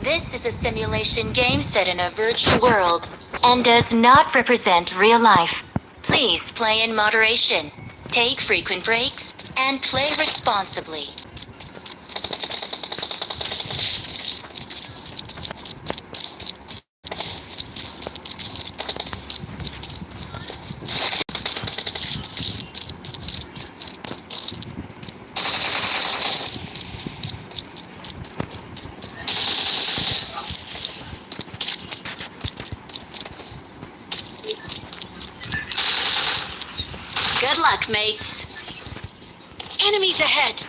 This is a simulation game set in a virtual world and does not represent real life. Please play in moderation, take frequent breaks, and play responsibly. Good luck, mates. Enemies ahead.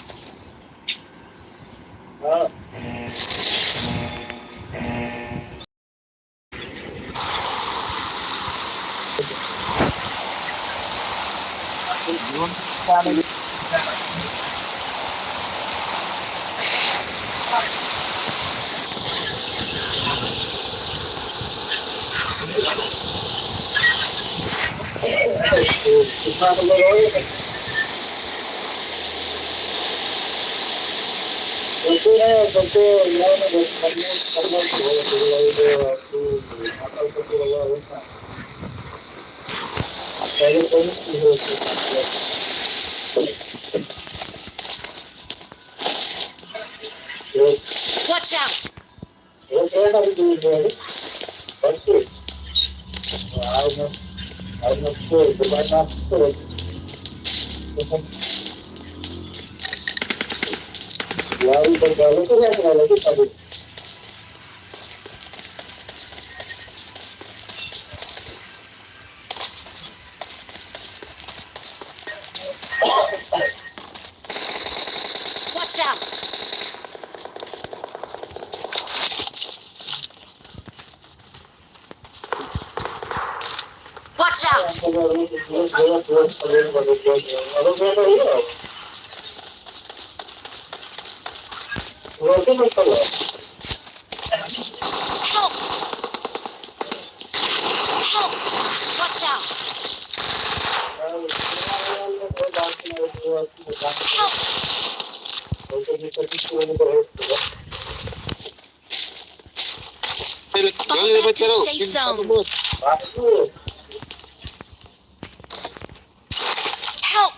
Watch out! Watch out! Watch out! Help! Help! Watch out! Fall back to safe zone. Help!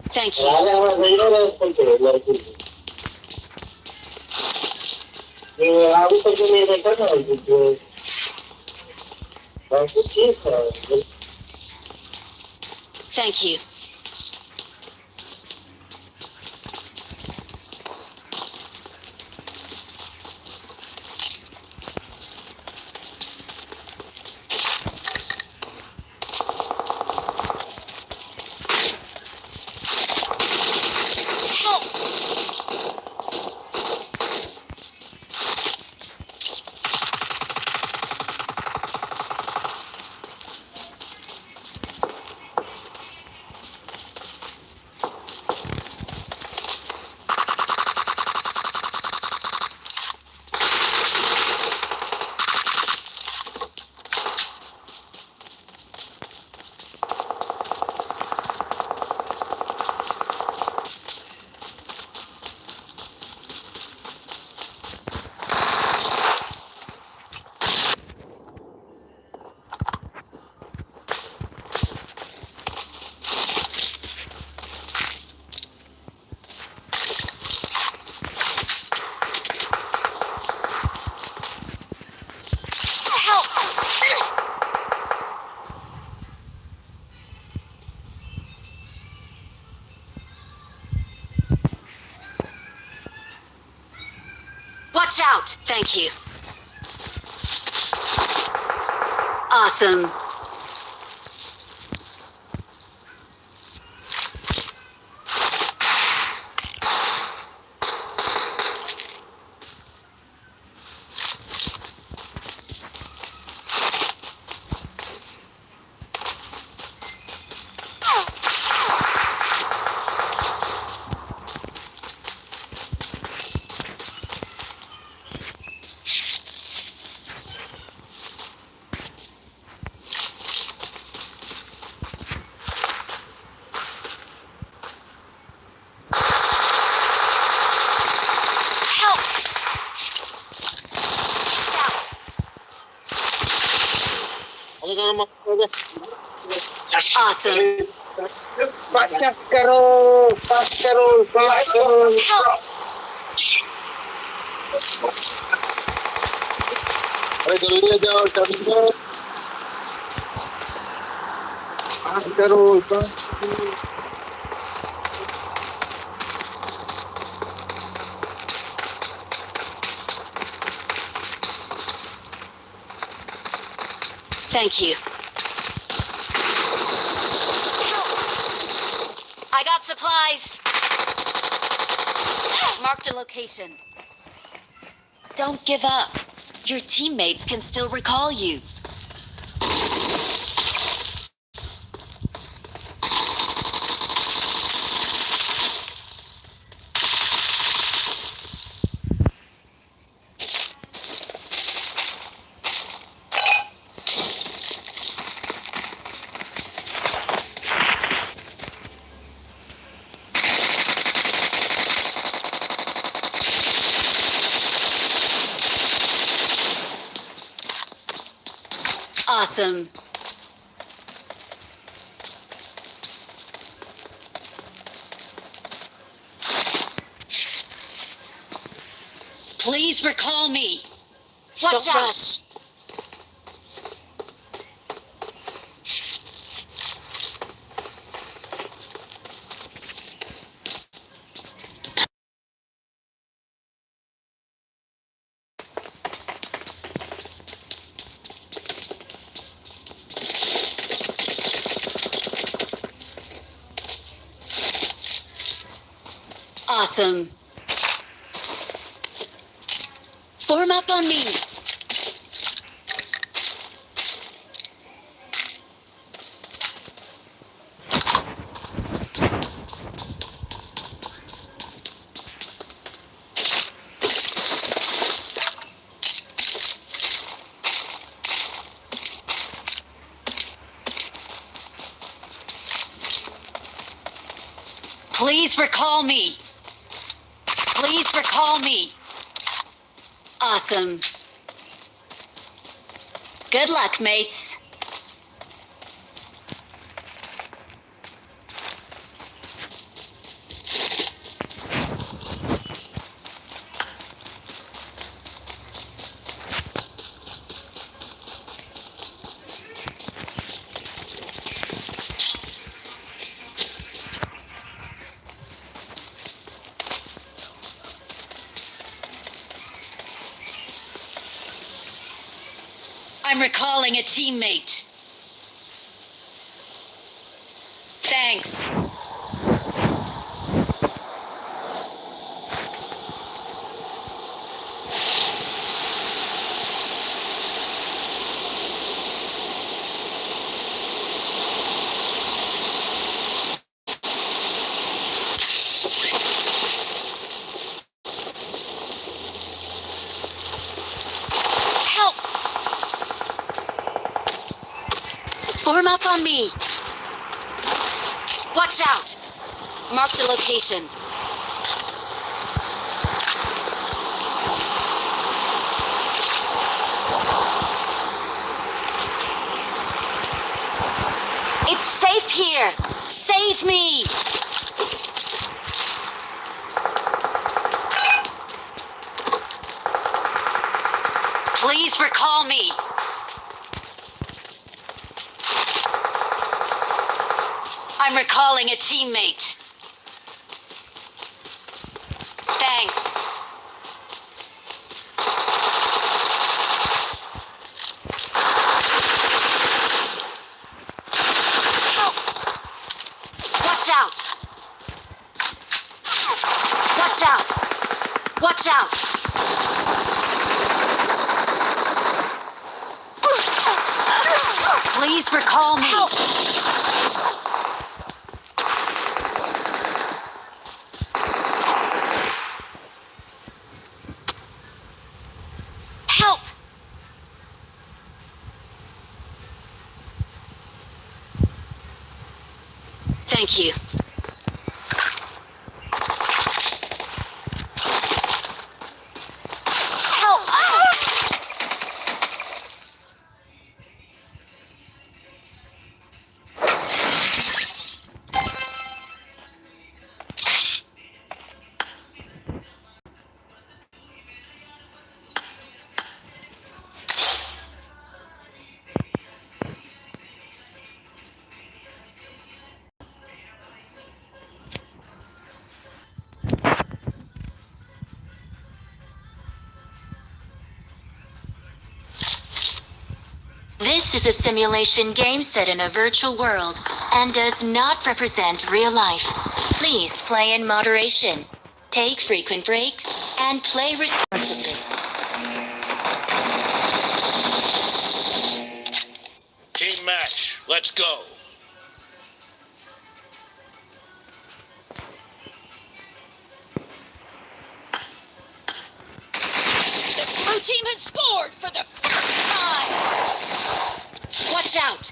Thank you. Thank you. Watch out! Thank you. Awesome. Awesome. पाचक करो, पाच करो, पाच करो. Help! अरे जल्दी जाओ, जल्दी जाओ. पाच करो, पाच करो. Thank you. I got supplies. Marked a location. Don't give up. Your teammates can still recall you. Awesome. Please recall me. Watch out. Rush. Awesome. Form up on me. Please recall me. Please recall me. Awesome. Good luck, mates. I'm recalling a teammate. Thanks. Help! Form up on me. Watch out. Marked a location. It's safe here. Save me. Please recall me. I'm recalling a teammate. Thanks. Help! Watch out! Watch out! Watch out! Please recall me. Help! Help! Thank you. Help! This is a simulation game set in a virtual world and does not represent real life. Please play in moderation, take frequent breaks, and play responsibly. Team match, let's go. The blue team has scored for the first time! Watch out!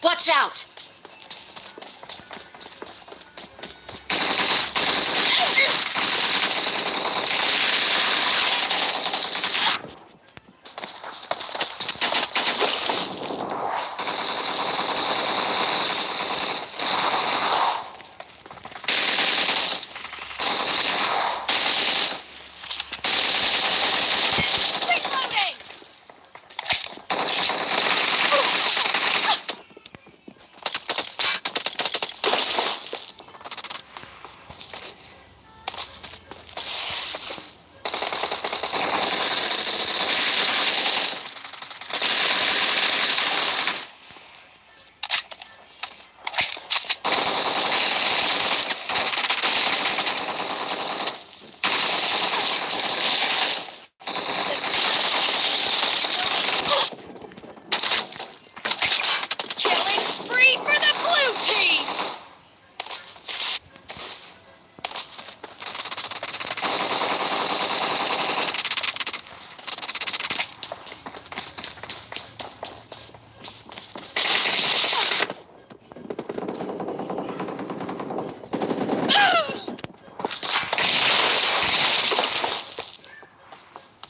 Watch out!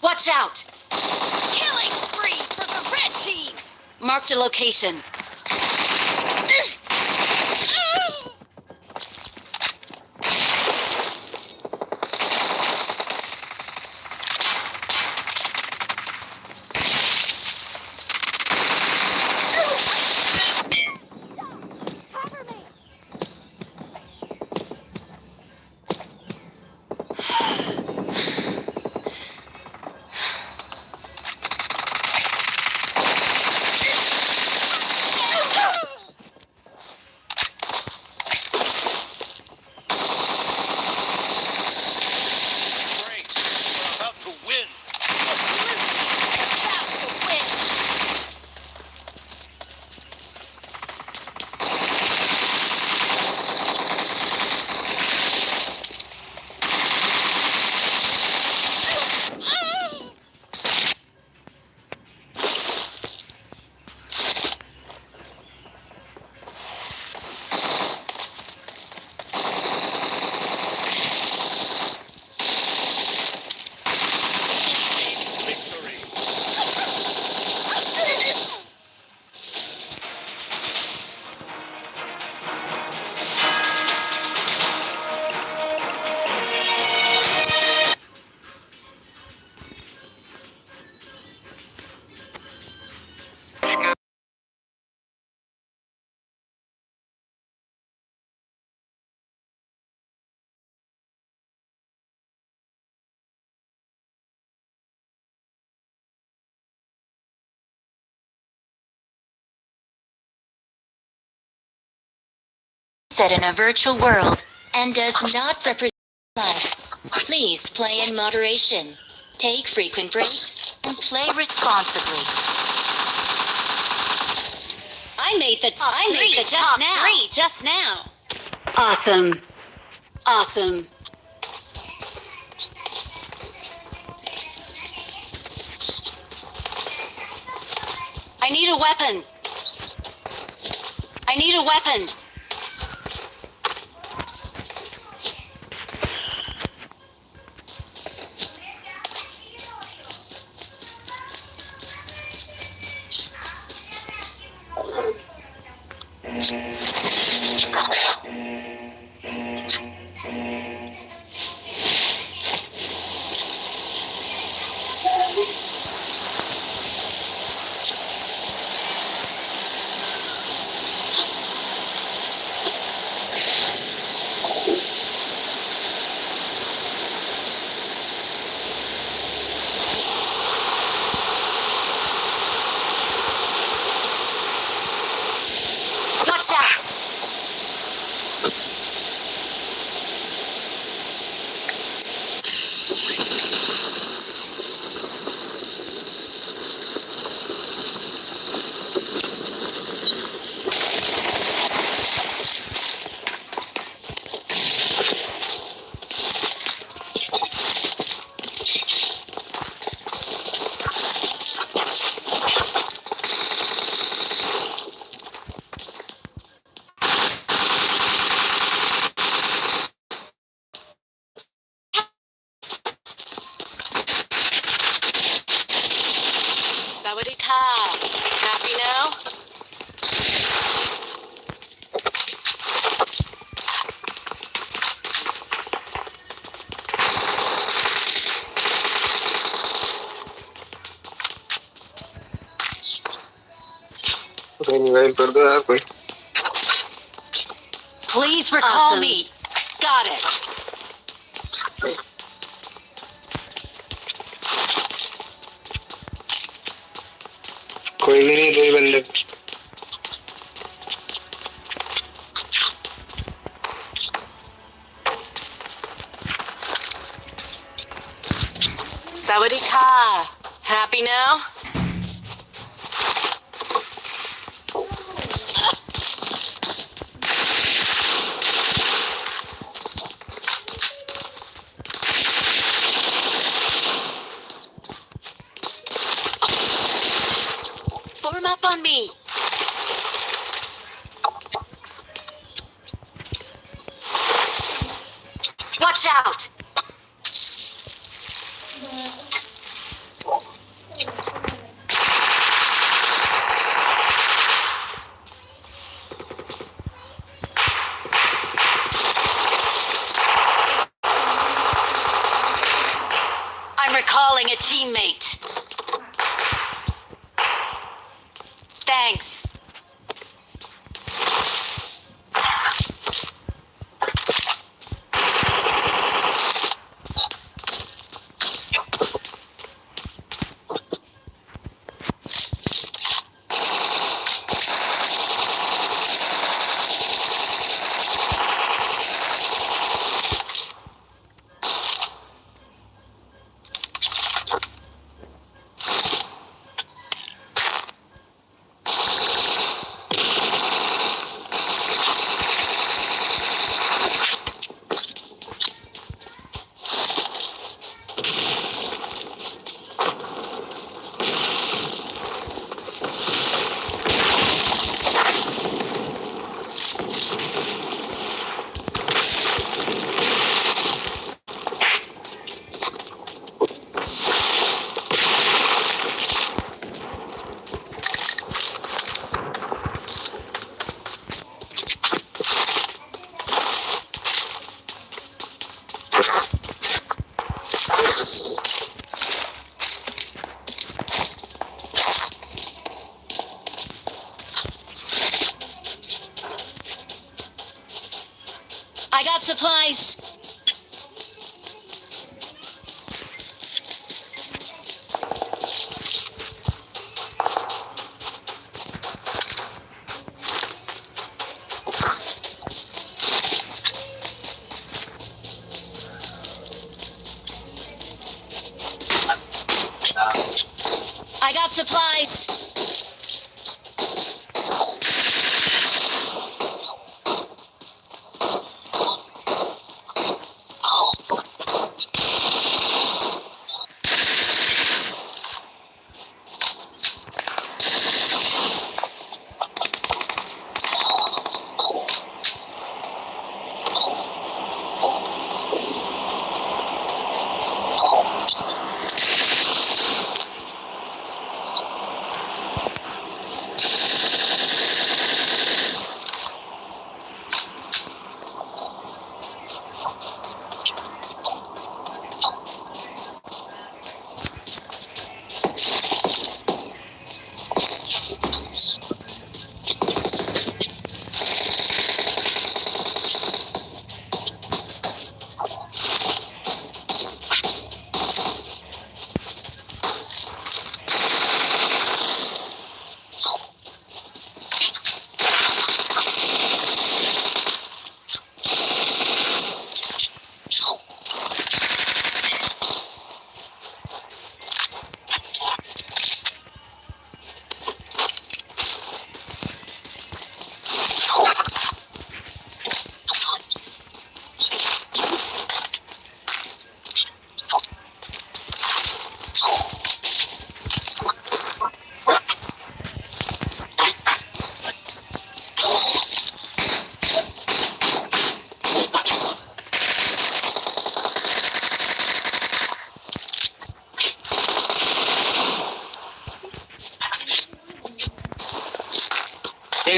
Watch out! Killing spree for the red team! Marked a location. Set in a virtual world and does not represent life. Please play in moderation, take frequent breaks, and play responsibly. I made the top three just now. Awesome. Awesome. I need a weapon. I need a weapon. Watch out! Sawadika. Happy now? Revive कर दो यार कोई. Please recall Awesome. me. Got it. कोई भी नहीं, दो ही बंदे. Sawadika. Happy now? Form up on me. Watch out. I'm recalling a teammate. Thanks. I got supplies. I got supplies.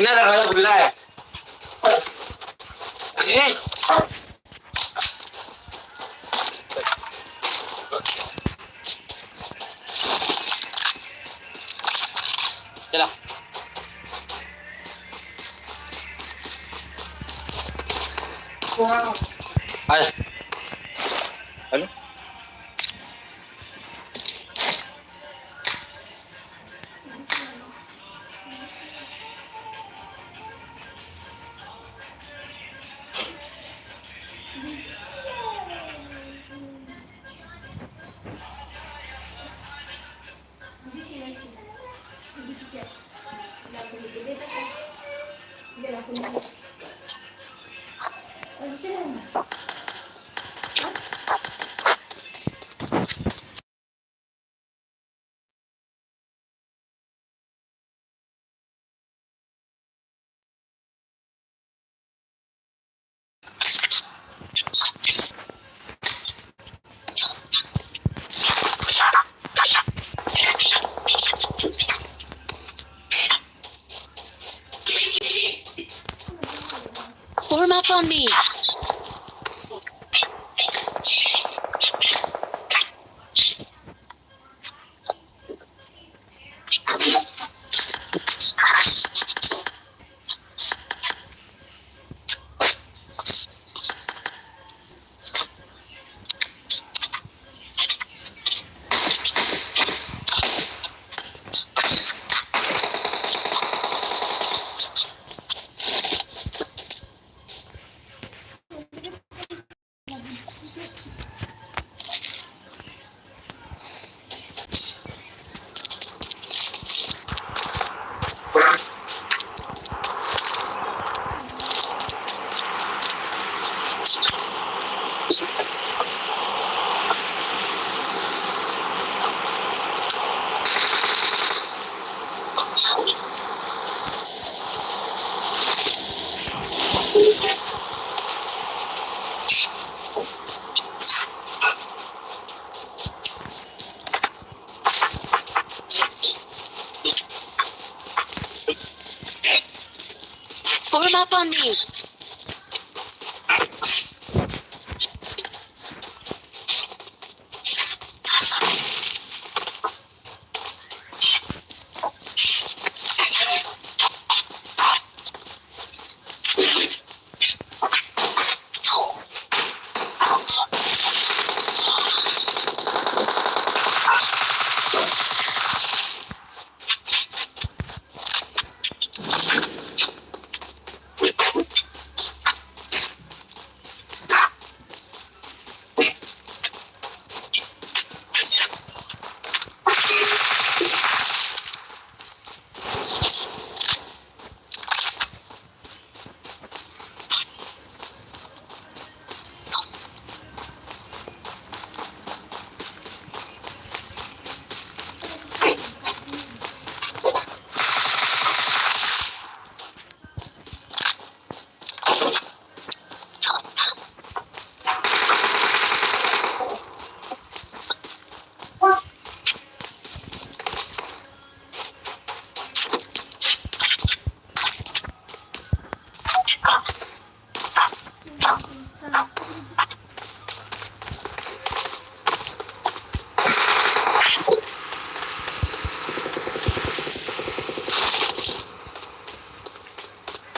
என்ன தரக்குள்ள चला आजा hello Form up on me. Form up on me.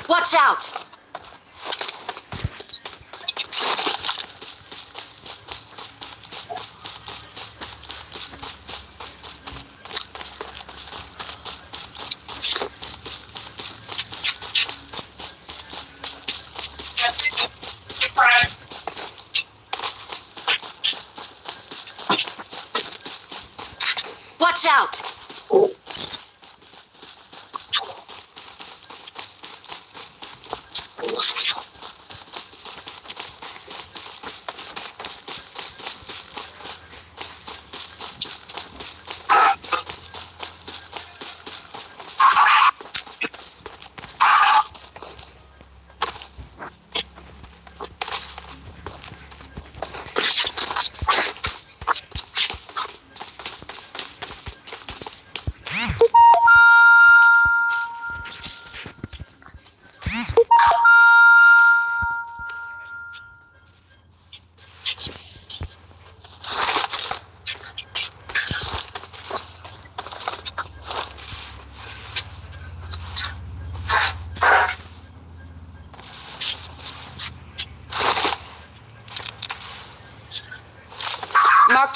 Watch out! Watch out!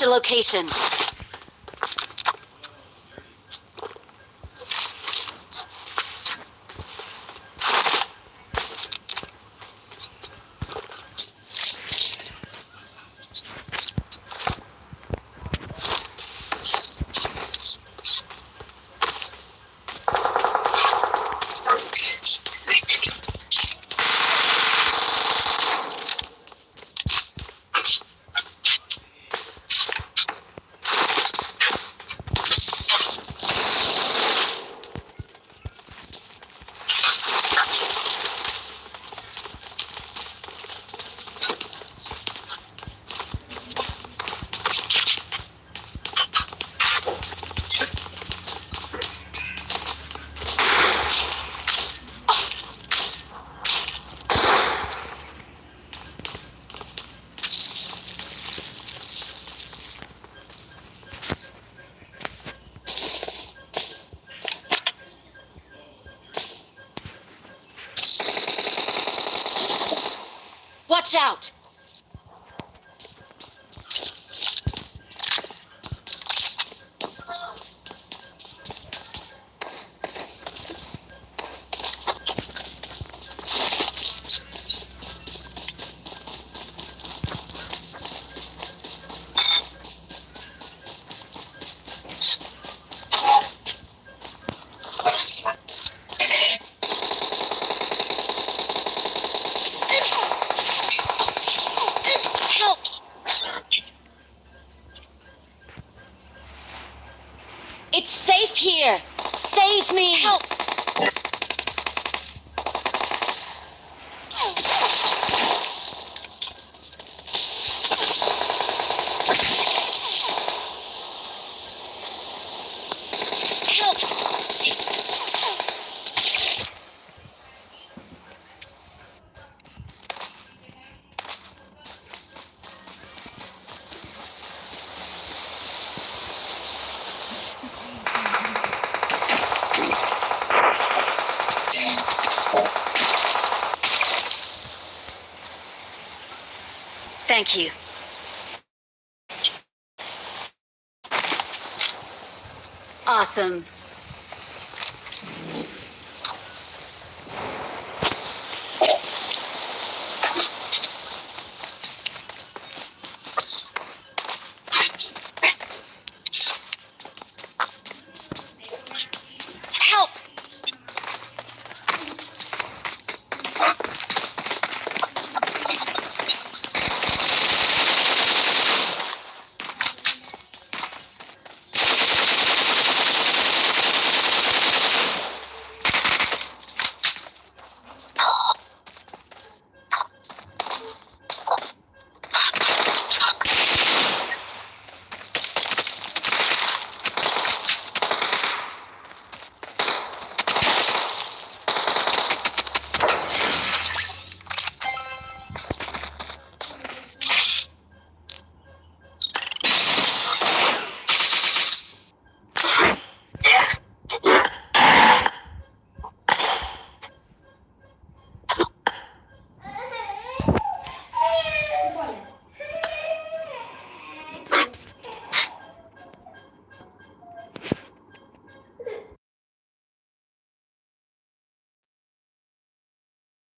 Marked a location. Watch out! Help! It's safe here. Save me. Help! Thank you. Awesome.